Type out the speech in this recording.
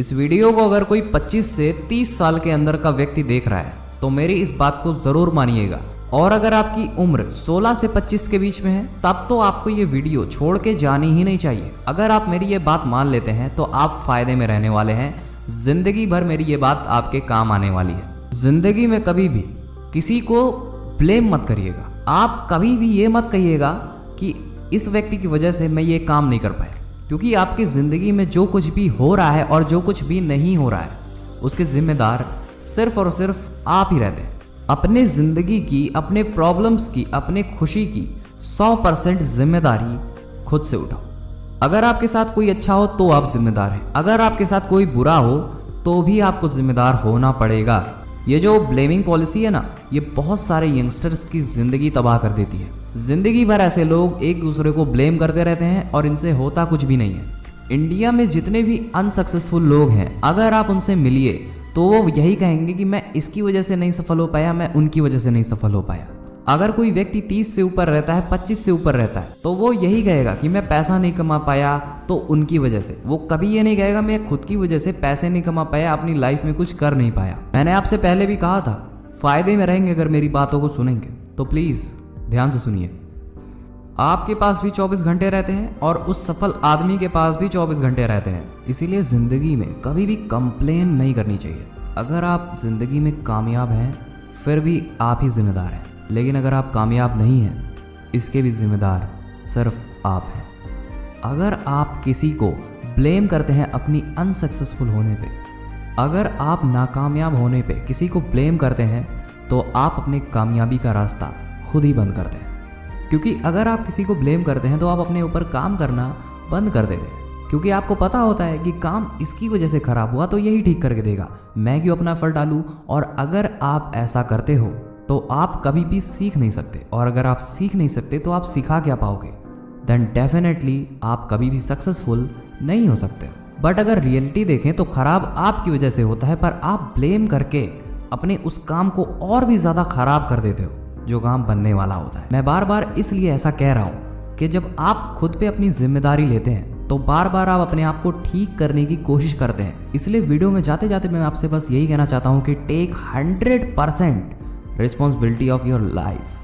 इस वीडियो को अगर कोई 25 से 30 साल के अंदर का व्यक्ति देख रहा है तो मेरी इस बात को जरूर मानिएगा। और अगर आपकी उम्र 16 से 25 के बीच में है तब तो आपको ये वीडियो छोड़ के जानी ही नहीं चाहिए। अगर आप मेरी ये बात मान लेते हैं तो आप फायदे में रहने वाले हैं। जिंदगी भर मेरी ये बात आपके काम आने वाली है। जिंदगी में कभी भी किसी को ब्लेम मत करिएगा। आप कभी भी ये मत कहिएगा कि इस व्यक्ति की वजह से मैं ये काम नहीं कर पाया, क्योंकि आपकी ज़िंदगी में जो कुछ भी हो रहा है और जो कुछ भी नहीं हो रहा है उसके जिम्मेदार सिर्फ और सिर्फ आप ही रहते हैं। अपने ज़िंदगी की, अपने प्रॉब्लम्स की, अपने खुशी की 100% जिम्मेदारी खुद से उठाओ। अगर आपके साथ कोई अच्छा हो तो आप जिम्मेदार हैं, अगर आपके साथ कोई बुरा हो तो भी आपको जिम्मेदार होना पड़ेगा। ये जो ब्लेमिंग पॉलिसी है ना, ये बहुत सारे यंगस्टर्स की ज़िंदगी तबाह कर देती है। ज़िंदगी भर ऐसे लोग एक दूसरे को ब्लेम करते रहते हैं और इनसे होता कुछ भी नहीं है। इंडिया में जितने भी अनसक्सेसफुल लोग हैं, अगर आप उनसे मिलिए तो वो यही कहेंगे कि मैं इसकी वजह से नहीं सफल हो पाया, मैं उनकी वजह से नहीं सफल हो पाया। अगर कोई व्यक्ति 30 से ऊपर रहता है, 25 से ऊपर रहता है, तो वो यही कहेगा कि मैं पैसा नहीं कमा पाया तो उनकी वजह से। वो कभी ये नहीं कहेगा मैं खुद की वजह से पैसे नहीं कमा पाया, अपनी लाइफ में कुछ कर नहीं पाया। मैंने आपसे पहले भी कहा था, फायदे में रहेंगे अगर मेरी बातों को सुनेंगे तो प्लीज़ ध्यान से सुनिए। आपके पास भी 24 घंटे रहते हैं और उस सफल आदमी के पास भी 24 घंटे रहते हैं। इसीलिए ज़िंदगी में कभी भी कंप्लेन नहीं करनी चाहिए। अगर आप ज़िंदगी में कामयाब हैं फिर भी आप ही जिम्मेदार हैं, लेकिन अगर आप कामयाब नहीं हैं इसके भी जिम्मेदार सिर्फ आप हैं। अगर आप किसी को ब्लेम करते हैं अपनी अनसक्सेसफुल होने पे, अगर आप नाकामयाब होने पे किसी को ब्लेम करते हैं तो आप अपने कामयाबी का रास्ता खुद ही बंद करते हैं। क्योंकि अगर आप किसी को ब्लेम करते हैं तो आप अपने ऊपर काम करना बंद कर देते हैं, क्योंकि आपको पता होता है कि काम इसकी वजह से खराब हुआ तो यही ठीक करके देगा, मैं क्यों अपना एफर्ट डालूं। और अगर आप ऐसा करते हो तो आप कभी भी सीख नहीं सकते, और अगर आप सीख नहीं सकते तो आप सिखा क्या पाओगे। देन डेफिनेटली आप कभी भी सक्सेसफुल नहीं हो सकते। बट अगर रियलिटी देखें तो खराब आपकी वजह से होता है, पर आप ब्लेम करके अपने उस काम को और भी ज़्यादा खराब कर देते हो जो काम बनने वाला होता है। मैं बार बार इसलिए ऐसा कह रहा हूँ कि जब आप खुद पे अपनी जिम्मेदारी लेते हैं तो बार बार आप अपने आप को ठीक करने की कोशिश करते हैं। इसलिए वीडियो में जाते जाते मैं आपसे बस यही कहना चाहता हूँ कि take 100% responsibility of your life.